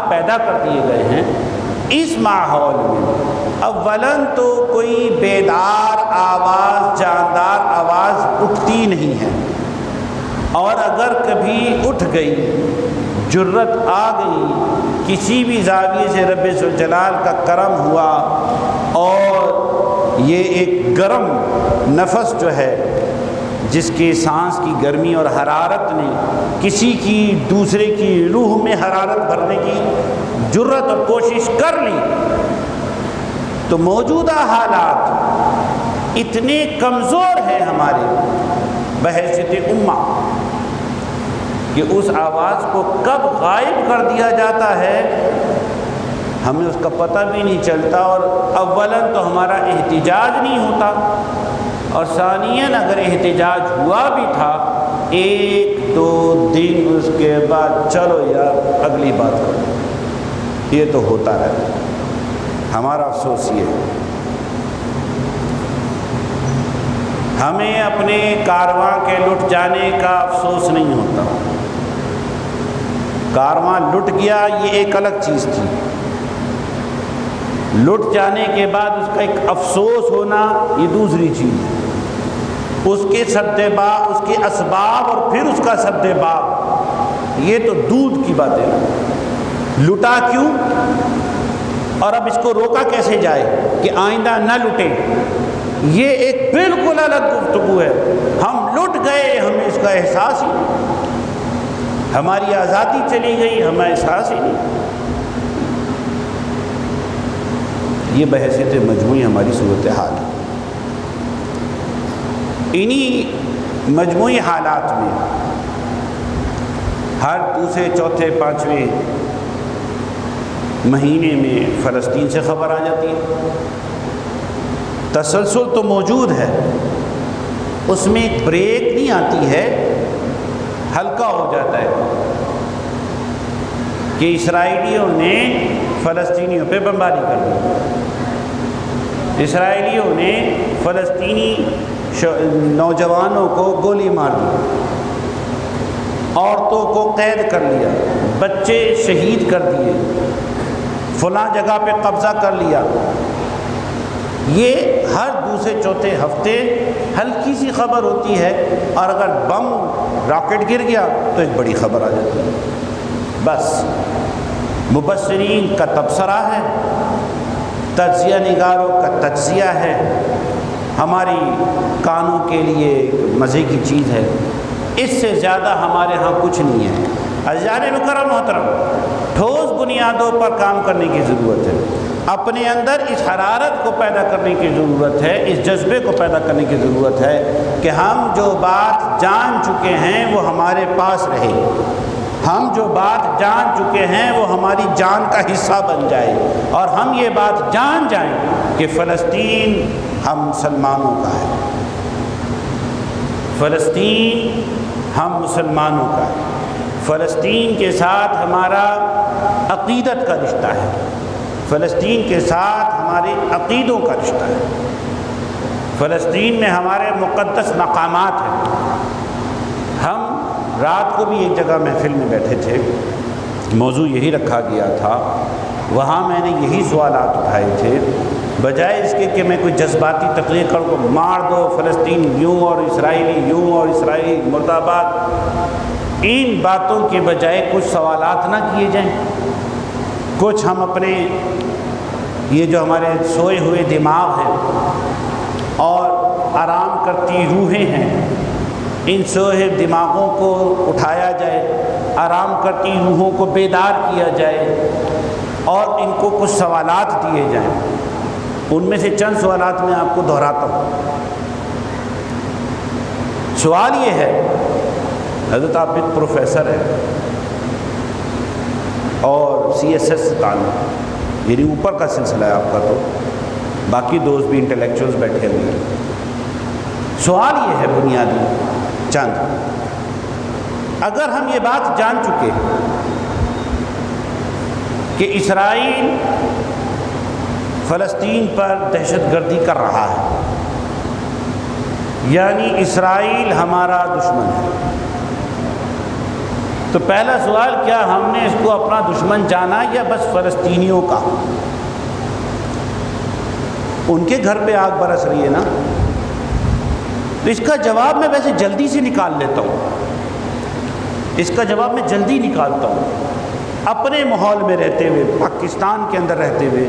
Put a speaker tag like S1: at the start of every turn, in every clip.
S1: پیدا کر دیے گئے ہیں، اس ماحول میں اولاً تو کوئی بیدار آواز، جاندار آواز اٹھتی نہیں ہے، اور اگر کبھی اٹھ گئی، جرت آ گئی، کسی بھی زاویے سے رب ذوالجلال کا کرم ہوا اور یہ ایک گرم نفس جو ہے جس کے سانس کی گرمی اور حرارت نے کسی کی دوسرے کی روح میں حرارت بھرنے کی جرت اور کوشش کر لی، تو موجودہ حالات اتنے کمزور ہیں ہمارے بحیثیت امہ کہ اس آواز کو کب غائب کر دیا جاتا ہے ہمیں اس کا پتہ بھی نہیں چلتا، اور اولاً تو ہمارا احتجاج نہیں ہوتا، اور ثانیاً اگر احتجاج ہوا بھی تھا 1-2 دن اس کے بعد چلو یار اگلی بات کرو، یہ تو ہوتا رہتا ہے۔ ہمارا افسوس یہ ہے، ہمیں اپنے کارواں کے لٹ جانے کا افسوس نہیں ہوتا۔ کارواں لٹ گیا یہ ایک الگ چیز تھی، لٹ جانے کے بعد اس کا ایک افسوس ہونا یہ دوسری چیز ہے۔ اس کے سدباب، اس کے اسباب اور پھر اس کا سدباب، یہ تو دودھ کی باتیں ہیں۔ لٹا کیوں اور اب اس کو روکا کیسے جائے کہ آئندہ نہ لٹے، یہ ایک بالکل الگ گفتگو ہے۔ ہم لٹ گئے، ہمیں اس کا احساس ہی نہیں، ہماری آزادی چلی گئی، ہمیں احساس ہی نہیں۔ یہ بحیثیت مجموعی ہماری صورتحال ہے۔ انہی مجموعی حالات میں ہر دوسرے، چوتھے، پانچویں مہینے میں فلسطین سے خبر آ جاتی ہے۔ تسلسل تو موجود ہے، اس میں ایک بریک نہیں آتی ہے، ہلکا ہو جاتا ہے کہ اسرائیلیوں نے فلسطینیوں پہ بمباری کر دی، اسرائیلیوں نے فلسطینی نوجوانوں کو گولی مار دی، عورتوں کو قید کر لیا، بچے شہید کر دیے، فلاں جگہ پہ قبضہ کر لیا۔ یہ ہر دوسرے چوتھے ہفتے ہلکی سی خبر ہوتی ہے، اور اگر بم راکٹ گر گیا تو ایک بڑی خبر آ جاتی ہے۔ بس مبصرین کا تبصرہ ہے، تجزیہ نگاروں کا تجزیہ ہے، ہماری کانوں کے لیے مزے کی چیز ہے، اس سے زیادہ ہمارے ہاں کچھ نہیں ہے۔ عزیزان مکرم محترم، ٹھوس بنیادوں پر کام کرنے کی ضرورت ہے، اپنے اندر اس حرارت کو پیدا کرنے کی ضرورت ہے، اس جذبے کو پیدا کرنے کی ضرورت ہے کہ ہم جو بات جان چکے ہیں وہ ہمارے پاس رہے، ہم جو بات جان چکے ہیں وہ ہماری جان کا حصہ بن جائے، اور ہم یہ بات جان جائیں کہ فلسطین ہم مسلمانوں کا ہے، فلسطین ہم مسلمانوں کا ہے، فلسطین کے ساتھ ہمارا عقیدت کا رشتہ ہے، فلسطین کے ساتھ ہمارے عقیدوں کا رشتہ ہے، فلسطین میں ہمارے مقدس مقامات ہیں۔ ہم رات کو بھی ایک جگہ محفل میں بیٹھے تھے، موضوع یہی رکھا گیا تھا، وہاں میں نے یہی سوالات اٹھائے تھے، بجائے اس کے کہ میں کوئی جذباتی تقریر کروں کو مار دو فلسطین یوں اور اسرائیلی یوں اور اسرائیلی مرد آباد، ان باتوں کے بجائے کچھ سوالات نہ کیے جائیں، کچھ ہم اپنے یہ جو ہمارے سوئے ہوئے دماغ ہیں اور آرام کرتی روحیں ہیں، ان سوئے دماغوں کو اٹھایا جائے، آرام کرتی روحوں کو بیدار کیا جائے، اور ان کو کچھ سوالات دیے جائیں۔ ان میں سے چند سوالات میں آپ کو دہراتا ہوں۔ سوال یہ ہے، حضرت آپ ایک پروفیسر ہیں اور CSS سے تعلق، یعنی اوپر کا سلسلہ ہے آپ کا، تو باقی دوست بھی انٹلیکچوئلز بیٹھے ہوئے ہیں۔ سوال یہ ہے بنیادی چند، اگر ہم یہ بات جان چکے کہ اسرائیل فلسطین پر دہشت گردی کر رہا ہے، یعنی اسرائیل ہمارا دشمن ہے، تو پہلا سوال، کیا ہم نے اس کو اپنا دشمن جانا یا بس فلسطینیوں کا؟ ان کے گھر پہ آگ برس رہی ہے نا. تو اس کا جواب میں ویسے جلدی سے نکال لیتا ہوں، اس کا جواب میں جلدی نکالتا ہوں. اپنے ماحول میں رہتے ہوئے، پاکستان کے اندر رہتے ہوئے،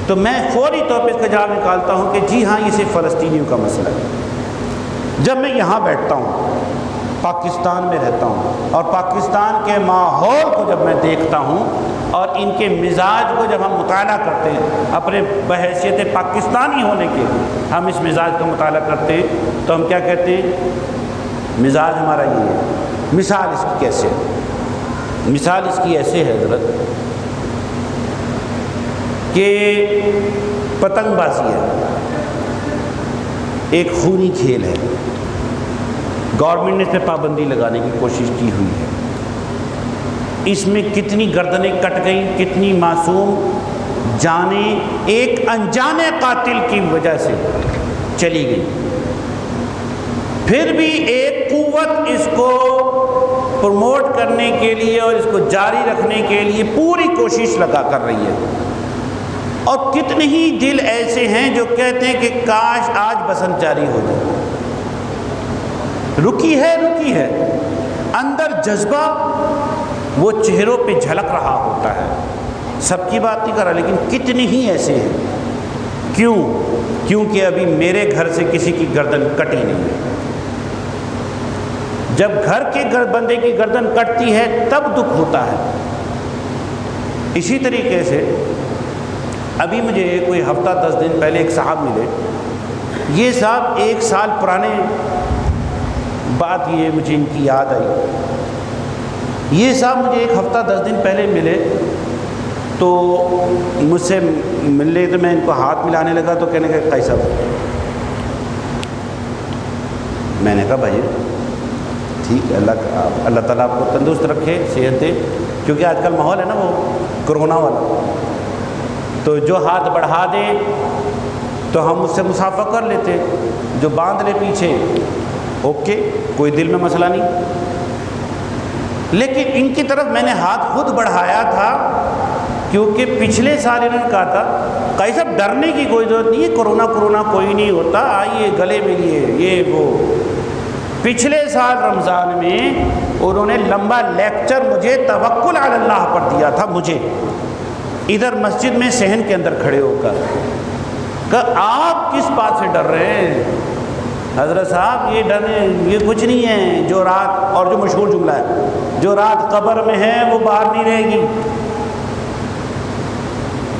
S1: تو میں فوری طور پہ اس کا جواب نکالتا ہوں کہ جی ہاں، یہ صرف فلسطینیوں کا مسئلہ ہے. جب میں یہاں بیٹھتا ہوں، پاکستان میں رہتا ہوں، اور پاکستان کے ماحول کو جب میں دیکھتا ہوں اور ان کے مزاج کو جب ہم مطالعہ کرتے ہیں، اپنے بحیثیت پاکستانی ہونے کے ہم اس مزاج کا مطالعہ کرتے ہیں، تو ہم کیا کہتے ہیں؟ مزاج ہمارا یہ ہے. مثال اس کی کیسے ہے؟ مثال اس کی ایسے ہے حضرت کہ پتنگ بازی ہے، ایک خونی کھیل ہے. گورنمنٹ نے اس پہ پابندی لگانے کی کوشش کی ہوئی ہے. اس میں کتنی گردنیں کٹ گئیں، کتنی معصوم جانیں ایک انجانے قاتل کی وجہ سے چلی گئی. پھر بھی ایک قوت اس کو پروموٹ کرنے کے لیے اور اس کو جاری رکھنے کے لیے پوری کوشش لگا کر رہی ہے. اور کتنے ہی دل ایسے ہیں جو کہتے ہیں کہ کاش آج بسنت جاری ہو جائے. رکی ہے اندر جذبہ وہ چہروں پہ جھلک رہا ہوتا ہے. سب کی بات نہیں کر رہا، لیکن کتنے ہی ایسے ہیں. کیونکہ ابھی میرے گھر سے کسی کی گردن کٹی نہیں ہے. جب گھر کے بندے کی گردن کٹتی ہے تب دکھ ہوتا ہے. اسی طریقے سے ابھی مجھے کوئی ہفتہ 10 دن پہلے ایک صاحب ملے. یہ صاحب 1 سال پرانے بات، یہ مجھے ان کی یاد آئی. یہ صاحب مجھے 1 ہفتہ 10 دن پہلے ملے، تو مجھ سے ملے تو میں ان کو ہاتھ ملانے لگا تو کہنے کا قیص صاحب. میں نے کہا بھائی ٹھیک ہے، اللہ تعالیٰ آپ کو تندرست رکھے، صحت دے. کیونکہ آج کل ماحول ہے نا وہ کرونا والا، تو جو ہاتھ بڑھا دے تو ہم اس سے مصافحہ کر لیتے، جو باندھ لے پیچھے اوکے، کوئی دل میں مسئلہ نہیں. لیکن ان کی طرف میں نے ہاتھ خود بڑھایا تھا کیونکہ پچھلے سال انہوں نے کہا تھا قاضی صاحب ڈرنے کی کوئی ضرورت نہیں ہے، کرونا کوئی نہیں ہوتا، آئیے گلے ملیے، یہ وہ. پچھلے سال رمضان میں انہوں نے لمبا لیکچر مجھے توکل علی اللہ پر دیا تھا. مجھے ادھر مسجد میں صحن کے اندر کھڑے ہو کر کہ آپ کس بات سے ڈر رہے ہیں حضرت صاحب؟ یہ ڈرنے یہ کچھ نہیں ہے. جو رات، اور جو مشہور جملہ ہے، جو رات قبر میں ہے وہ باہر نہیں رہے گی.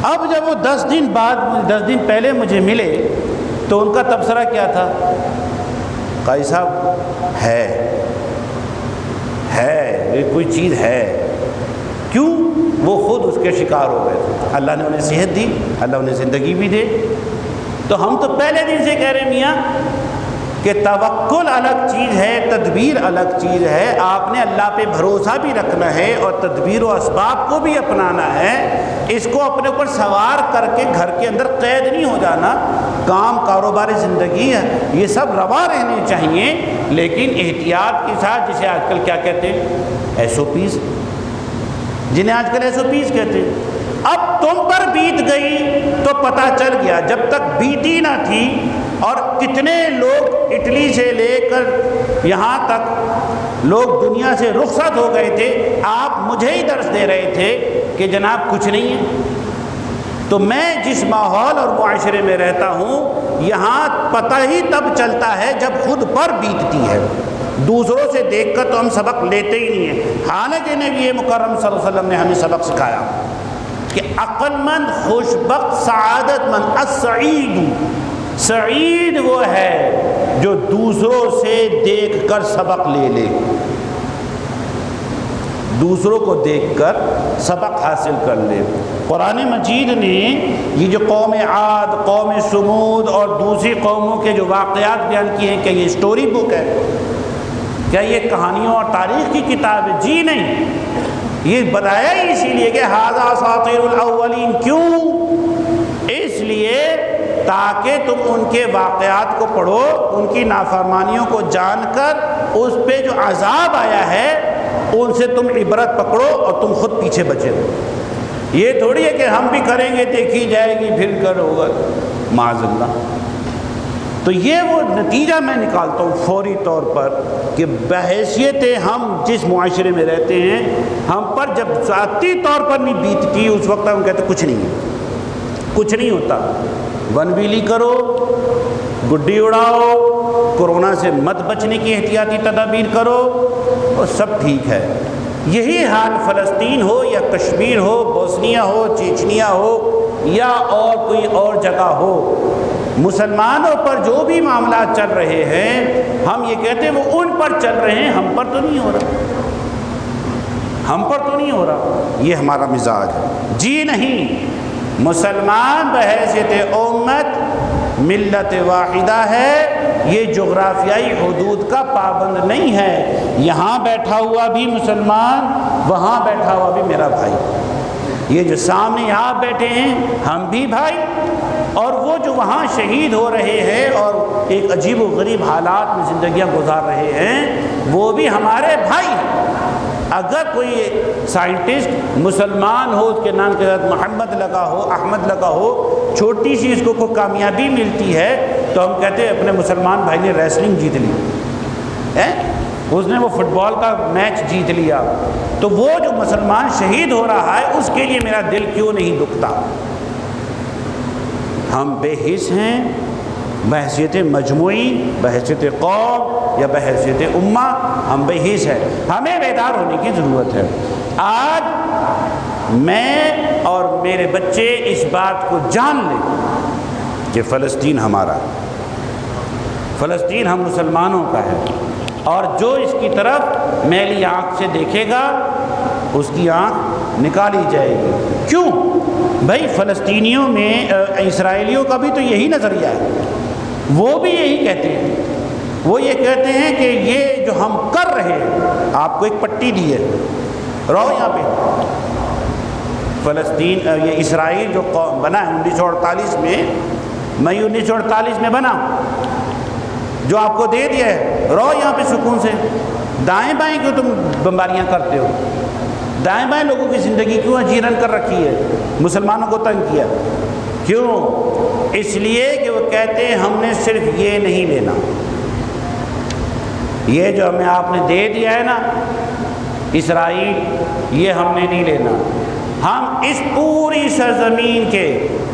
S1: اب جب وہ 10 دن پہلے مجھے ملے تو ان کا تبصرہ کیا تھا؟ قاضی صاحب ہے یہ کوئی چیز ہے. کیوں؟ وہ خود اس کے شکار ہو گئے تھے. اللہ نے انہیں صحت دی، اللہ انہیں زندگی بھی دے. تو ہم تو پہلے دن سے کہہ رہے ہیں میاں کہ توکل الگ چیز ہے، تدبیر الگ چیز ہے. آپ نے اللہ پہ بھروسہ بھی رکھنا ہے اور تدبیر و اسباب کو بھی اپنانا ہے. اس کو اپنے اوپر سوار کر کے گھر کے اندر قید نہیں ہو جانا. کام، کاروبار، زندگی یہ سب روا رہنے چاہیے، لیکن احتیاط کے ساتھ. جسے آج کل کیا کہتے ہیں؟ SOPs، جنہیں آج کل SOPs کہتے ہیں. اب تم پر بیت گئی تو پتہ چل گیا، جب تک بیتی نہ تھی. اور کتنے لوگ اٹلی سے لے کر یہاں تک لوگ دنیا سے رخصت ہو گئے تھے. آپ مجھے ہی درس دے رہے تھے کہ جناب کچھ نہیں ہے. تو میں جس ماحول اور معاشرے میں رہتا ہوں، یہاں پتہ ہی تب چلتا ہے جب خود پر بیتتی ہے. دوسروں سے دیکھ کر تو ہم سبق لیتے ہی نہیں ہیں. حالانکہ نبی مکرم صلی اللہ علیہ وسلم نے ہمیں سبق سکھایا کہ عقل مند، خوش بخت، سعادت مند، سعید وہ ہے جو دوسروں سے دیکھ کر سبق لے لے، دوسروں کو دیکھ کر سبق حاصل کر لے. قرآن مجید نے یہ جو قوم عاد، قوم سمود اور دوسری قوموں کے جو واقعات بیان کیے ہیں، کہ یہ اسٹوری بک ہے؟ کیا یہ کہانیوں اور تاریخ کی کتاب ہے؟ جی نہیں. یہ بتایا ہی اسی لیے کہ ھذا اساطیر الاولین. کیوں؟ اس لیے تاکہ تم ان کے واقعات کو پڑھو، ان کی نافرمانیوں کو جان کر اس پہ جو عذاب آیا ہے ان سے تم عبرت پکڑو اور تم خود پیچھے بچے رہو۔ یہ تھوڑی ہے کہ ہم بھی کریں گے دیکھی جائے گی پھر ہوگا، معاذ اللہ۔ تو یہ وہ نتیجہ میں نکالتا ہوں فوری طور پر کہ بحیثیت ہم جس معاشرے میں رہتے ہیں، ہم پر جب ذاتی طور پر نہیں بیتتی اس وقت ہم کہتے کچھ نہیں ہے، کچھ نہیں ہوتا، ون ویلی کرو، گڈی اڑاؤ، کورونا سے مت بچنے کی احتیاطی تدابیر کرو اور سب ٹھیک ہے۔ یہی حال فلسطین ہو یا کشمیر ہو، بوسنیا ہو، چیچنیا ہو یا اور کوئی اور جگہ ہو، مسلمانوں پر جو بھی معاملات چل رہے ہیں ہم یہ کہتے ہیں وہ ان پر چل رہے ہیں، ہم پر تو نہیں ہو رہا، ہم پر تو نہیں ہو رہا۔ یہ ہمارا مزاج ہے۔ جی نہیں، مسلمان بحیثیت امت ملت واحدہ ہے، یہ جغرافیائی حدود کا پابند نہیں ہے۔ یہاں بیٹھا ہوا بھی مسلمان، وہاں بیٹھا ہوا بھی میرا بھائی، یہ جو سامنے آپ بیٹھے ہیں ہم بھی بھائی، اور وہ جو وہاں شہید ہو رہے ہیں اور ایک عجیب و غریب حالات میں زندگیاں گزار رہے ہیں وہ بھی ہمارے بھائی ہیں۔ اگر کوئی سائنٹسٹ مسلمان ہو، اس کے نام کے ساتھ محمد لگا ہو، احمد لگا ہو، چھوٹی سی اس کو کوئی کامیابی ملتی ہے تو ہم کہتے ہیں اپنے مسلمان بھائی نے ریسلنگ جیت لی، اس نے وہ فٹ بال کا میچ جیت لیا، تو وہ جو مسلمان شہید ہو رہا ہے اس کے لیے میرا دل کیوں نہیں دکھتا؟ ہم بے حس ہیں بحیثیت مجموعی، بحیثیت قوم یا بحیثیت امہ، ہم بے حس ہیں، ہمیں بیدار ہونے کی ضرورت ہے۔ آج میں اور میرے بچے اس بات کو جان لیں کہ فلسطین ہمارا ہے، فلسطین ہم مسلمانوں کا ہے، اور جو اس کی طرف میلی آنکھ سے دیکھے گا اس کی آنکھ نکالی جائے گی۔ کیوں؟ بھائی فلسطینیوں میں اسرائیلیوں کا بھی تو یہی نظریہ ہے، وہ بھی یہی کہتے ہیں، وہ یہ کہتے ہیں کہ یہ جو ہم کر رہے ہیں، آپ کو ایک پٹی دی ہے، رہو یہاں پہ، فلسطین یہ اسرائیل جو بنا ہے 1948 میں، مئی 1948 میں بنا، جو آپ کو دے دیا ہے، رہو یہاں پہ سکون سے، دائیں بائیں کیوں تم بمباریاں کرتے ہو؟ دائیں بائیں لوگوں کی زندگی کیوں اجیرن کر رکھی ہے؟ مسلمانوں کو تنگ کیا کیوں؟ اس لیے کہ وہ کہتے ہیں ہم نے صرف یہ نہیں لینا، یہ جو ہمیں آپ نے دے دیا ہے نا اسرائیل، یہ ہم نے نہیں لینا، ہم اس پوری سرزمین کے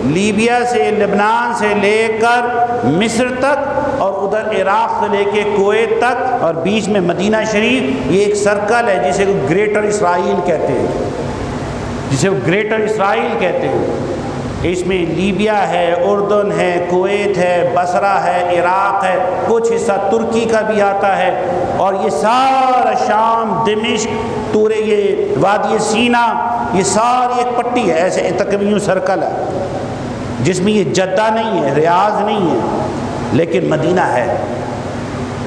S1: لیبیا سے، لبنان سے لے کر مصر تک اور ادھر عراق سے لے کے کویت تک اور بیچ میں مدینہ شریف، یہ ایک سرکل ہے جسے وہ گریٹر اسرائیل کہتے ہیں، جسے وہ گریٹر اسرائیل کہتے ہیں۔ اس میں لیبیا ہے، اردن ہے، کویت ہے، بصرہ ہے، عراق ہے، کچھ حصہ ترکی کا بھی آتا ہے، اور یہ سارا شام، دمشق، تورے یہ وادی سینا، یہ ساری ایک پٹی ہے، ایسے تقریباً سرکل ہے جس میں یہ جدہ نہیں ہے، ریاض نہیں ہے، لیکن مدینہ ہے،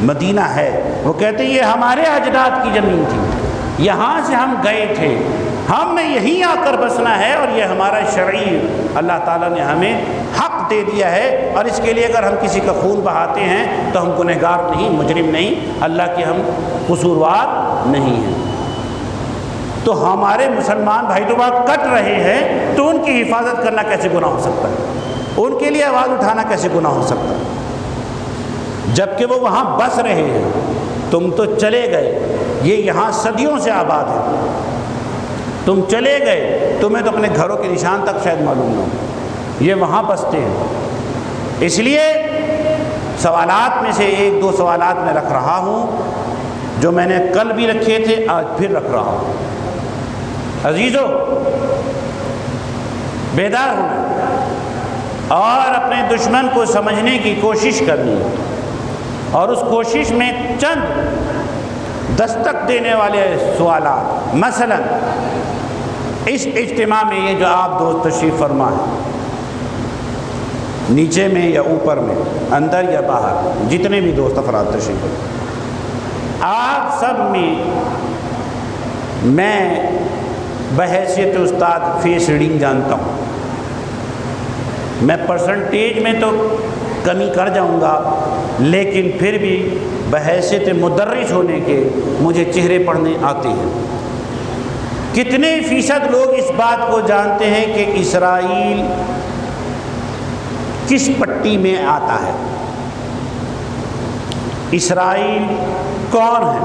S1: مدینہ ہے۔ وہ کہتے ہیں یہ ہمارے اجداد کی زمین تھی، یہاں سے ہم گئے تھے، ہم نے یہیں آ کر بسنا ہے، اور یہ ہمارا شرعی اللہ تعالیٰ نے ہمیں حق دے دیا ہے، اور اس کے لیے اگر ہم کسی کا خون بہاتے ہیں تو ہم گنہگار نہیں، مجرم نہیں، اللہ کے ہم قصوروار نہیں ہیں۔ تو ہمارے مسلمان بھائی تو وہاں کٹ رہے ہیں، تو ان کی حفاظت کرنا کیسے گناہ ہو سکتا ہے؟ ان کے لیے آواز اٹھانا کیسے گناہ ہو سکتا ہے؟ جبکہ وہ وہاں بس رہے ہیں، تم تو چلے گئے، یہ یہاں صدیوں سے آباد ہے، تم چلے گئے، تمہیں تو اپنے گھروں کے نشان تک شاید معلوم نہ ہو، یہ وہاں بستے ہیں۔ اس لیے سوالات میں سے ایک دو سوالات میں رکھ رہا ہوں جو میں نے کل بھی رکھے تھے، آج پھر رکھ رہا ہوں۔ عزیزو، بیدار ہونا اور اپنے دشمن کو سمجھنے کی کوشش کرنی، اور اس کوشش میں چند دستک دینے والے سوالات، مثلا اس اجتماع میں یہ جو آپ دوست تشریف فرما ہیں، نیچے میں یا اوپر میں، اندر یا باہر، جتنے بھی دوست افراد تشریف فرما، آپ سب میں میں بحیثیت استاد فیس ریڈنگ جانتا ہوں، میں پرسنٹیج میں تو کمی کر جاؤں گا، لیکن پھر بھی بحیثیت مدرس ہونے کے مجھے چہرے پڑھنے آتے ہیں۔ کتنے فیصد لوگ اس بات کو جانتے ہیں کہ اسرائیل کس پٹی میں آتا ہے؟ اسرائیل کون ہے؟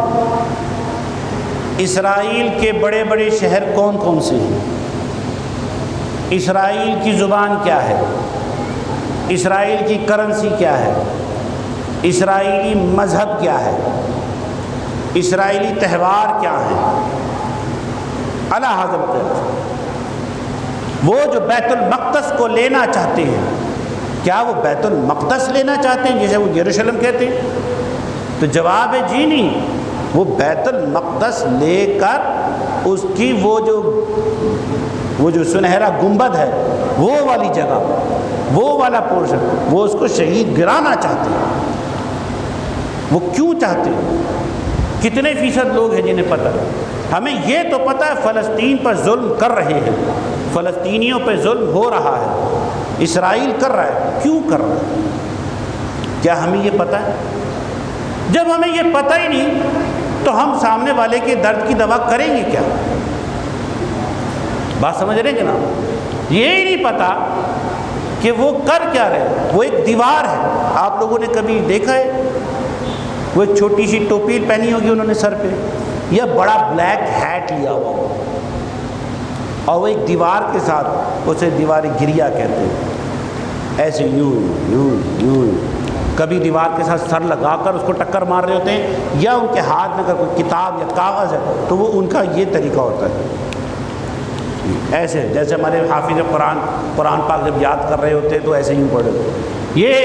S1: اسرائیل کے بڑے بڑے شہر کون کون سے ہیں؟ اسرائیل کی زبان کیا ہے؟ اسرائیل کی کرنسی کیا ہے؟ اسرائیلی مذہب کیا ہے؟ اسرائیلی تہوار کیا ہیں؟ اعلیٰ حضرت وہ جو بیت المقدس کو لینا چاہتے ہیں، کیا وہ بیت المقدس لینا چاہتے ہیں جسے وہ یروشلم کہتے ہیں؟ تو جواب ہے جی نہیں، وہ بیت المقدس لے کر اس کی وہ جو سنہرا گنبد ہے، وہ والی جگہ، وہ والا پورشن، وہ اس کو شہید گرانا چاہتے ہیں۔ وہ کیوں چاہتے ہیں؟ کتنے فیصد لوگ ہیں جنہیں پتہ؟ ہمیں یہ تو پتہ ہے فلسطین پر ظلم کر رہے ہیں، فلسطینیوں پہ ظلم ہو رہا ہے، اسرائیل کر رہا ہے، کیوں کر رہا ہے؟ کیا ہمیں یہ پتہ ہے؟ جب ہمیں یہ پتہ ہی نہیں تو ہم سامنے والے کے درد کی دوا کریں گے کیا؟ بات سمجھ رہے ہیں جناب؟ یہ ہی نہیں پتہ کہ وہ کر کیا رہے۔ وہ ایک دیوار ہے، آپ لوگوں نے کبھی دیکھا ہے؟ وہ ایک چھوٹی سی ٹوپی پہنی ہوگی انہوں نے سر پہ، یا بڑا بلیک ہیٹ لیا ہوا ہو، اور وہ ایک دیوار کے ساتھ، اسے دیوار گریا کہتے ہیں، ایسے یوں یوں یوں کبھی دیوار کے ساتھ سر لگا کر اس کو ٹکر مار رہے ہوتے ہیں، یا ان کے ہاتھ میں اگر کوئی کتاب یا کاغذ ہے تو وہ ان کا یہ طریقہ ہوتا ہے، ایسے جیسے ہمارے حافظ قرآن پاک جب یاد کر رہے ہوتے ہیں تو ایسے یوں پڑھے۔ یہ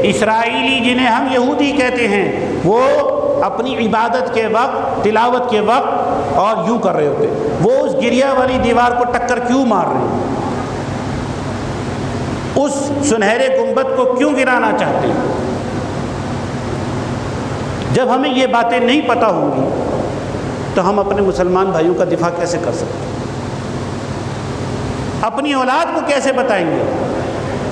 S1: اسرائیلی جنہیں ہم یہودی کہتے ہیں، وہ اپنی عبادت کے وقت، تلاوت کے وقت اور یوں کر رہے ہوتے ہیں، وہ اس گریا والی دیوار کو ٹکر کیوں مار رہے ہیں؟ اس سنہرے گنبد کو کیوں گرانا چاہتے ہیں؟ جب ہمیں یہ باتیں نہیں پتہ ہوں گی تو ہم اپنے مسلمان بھائیوں کا دفاع کیسے کر سکتے ہیں؟ اپنی اولاد کو کیسے بتائیں گے؟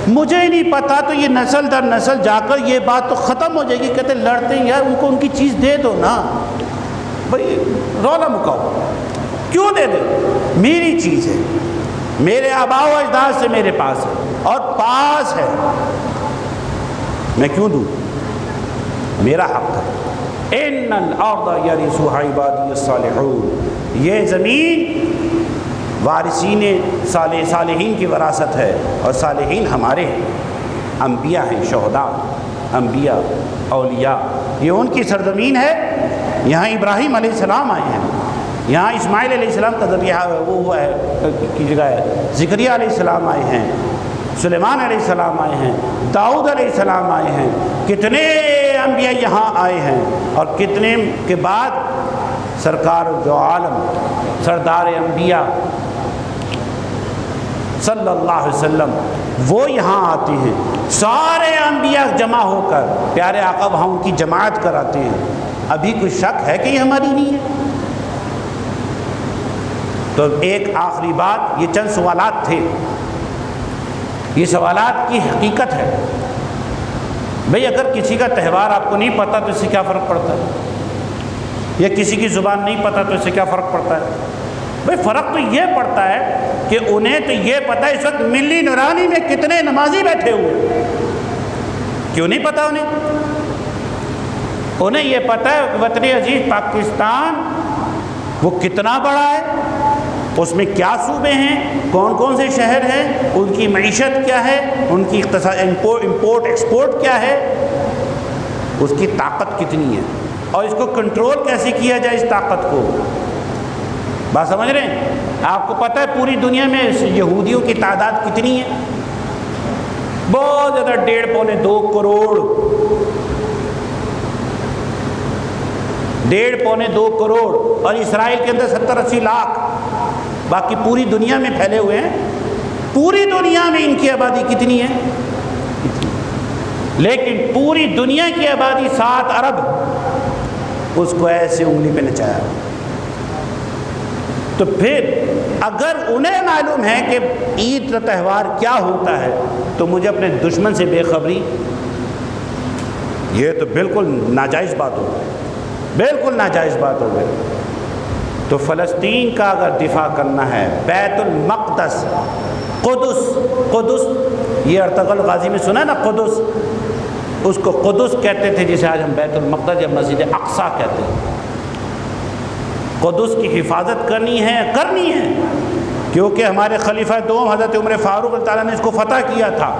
S1: مجھے ہی نہیں پتا تو یہ نسل در نسل جا کر یہ بات تو ختم ہو جائے گی۔ کہتے لڑتے ہیں یار، ان کو ان کی چیز دے دو نا بھائی، رولا مکاؤ، کیوں دے دے؟ میری چیز ہے، میرے آباء و اجداد سے میرے پاس ہے اور پاس ہے، میں کیوں دوں؟ میرا حق ہے۔ ان الارض یرثها عبادی الصالحون، یہ زمین وارثین صالحین کی وراثت ہے، اور صالحین ہمارے انبیاء ہیں، شہداء، انبیاء، اولیاء، یہ ان کی سرزمین ہے۔ یہاں ابراہیم علیہ السلام آئے ہیں، یہاں اسماعیل علیہ السلام کا ذبیحہ وہ ہوا ہے کی جگہ ہے، زکریا علیہ السلام آئے ہیں، سلیمان علیہ السلام آئے ہیں، داؤد علیہ السلام آئے ہیں، کتنے انبیاء یہاں آئے ہیں، اور کتنے کے بعد سرکار دو عالم، سردار انبیاء صلی اللہ علیہ وسلم وہ یہاں آتے ہیں، سارے انبیاء جمع ہو کر پیارے آقا وہاں ان کی جماعت کراتے ہیں۔ ابھی کوئی شک ہے کہ یہ ہماری نہیں ہے؟ تو ایک آخری بات، یہ چند سوالات تھے، یہ سوالات کی حقیقت ہے۔ بھئی اگر کسی کا تہوار آپ کو نہیں پتہ تو اس سے کیا فرق پڑتا ہے؟ یا کسی کی زبان نہیں پتہ تو اس سے کیا فرق پڑتا ہے؟ بھئی فرق تو یہ پڑتا ہے کہ انہیں تو یہ پتہ ہے اس وقت ملی نورانی میں کتنے نمازی بیٹھے ہوئے، کیوں نہیں پتہ انہیں یہ پتہ ہے کہ وطن عزیز پاکستان وہ کتنا بڑا ہے، اس میں کیا صوبے ہیں، کون کون سے شہر ہیں، ان کی معیشت کیا ہے، ان کی امپورٹ ایکسپورٹ کیا ہے، اس کی طاقت کتنی ہے، اور اس کو کنٹرول کیسے کیا جائے اس طاقت کو۔ بات سمجھ رہے ہیں؟ آپ کو پتہ ہے پوری دنیا میں یہودیوں کی تعداد کتنی ہے؟ بہت زیادہ، 1.5 پونے 2 کروڑ، 1.5 پونے 2 کروڑ، اور اسرائیل کے اندر 70-80 لاکھ، باقی پوری دنیا میں پھیلے ہوئے ہیں۔ پوری دنیا میں ان کی آبادی کتنی ہے؟ لیکن پوری دنیا کی آبادی 7 ارب، اس کو ایسے انگلی پہ نچایا۔ تو پھر اگر انہیں معلوم ہے کہ عید کا تہوار کیا ہوتا ہے تو مجھے اپنے دشمن سے بے خبری، یہ تو بالکل ناجائز بات ہو گئی، بالکل ناجائز بات ہو گئی۔ تو فلسطین کا اگر دفاع کرنا ہے، بیت المقدس، قدس، یہ ارطغرل غازی میں سنا نا قدس، اس کو قدس کہتے تھے جسے آج ہم بیت المقدس یا مسجد اقصیٰ کہتے ہیں۔ قدس کی حفاظت کرنی ہے کیونکہ ہمارے خلیفہ دوم حضرت عمر فاروق اللہ تعالیٰ نے اس کو فتح کیا تھا،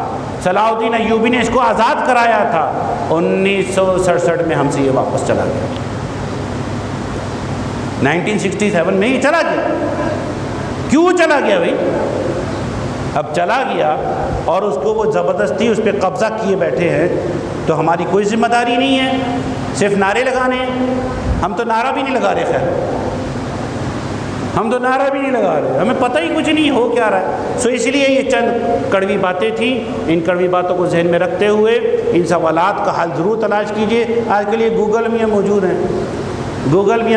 S1: صلاح الدین ایوبی نے اس کو آزاد کرایا تھا، 1967 میں ہم سے یہ واپس چلا گیا، 1967 میں یہ چلا گیا۔ کیوں چلا گیا بھائی؟ اب چلا گیا اور اس کو وہ زبردستی اس پہ قبضہ کیے بیٹھے ہیں، تو ہماری کوئی ذمہ داری نہیں ہے، صرف نعرے لگانے ہیں۔ ہم تو نعرہ بھی نہیں لگا رہے، خیر ہم تو نعرہ بھی نہیں لگا رہے، ہمیں پتہ ہی کچھ نہیں ہو کیا رہا ہے۔ سو اس لیے یہ چند کڑوی باتیں تھیں، ان کڑوی باتوں کو ذہن میں رکھتے ہوئے ان سوالات کا حل ضرور تلاش کیجیے۔ آج کل یہ گوگل میں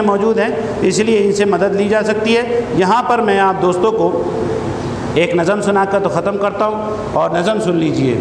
S1: موجود ہیں، اس لیے ان سے مدد لی جا سکتی ہے۔ یہاں پر میں آپ دوستوں کو ایک نظم سنا کر تو ختم کرتا ہوں، اور نظم سن لیجئے۔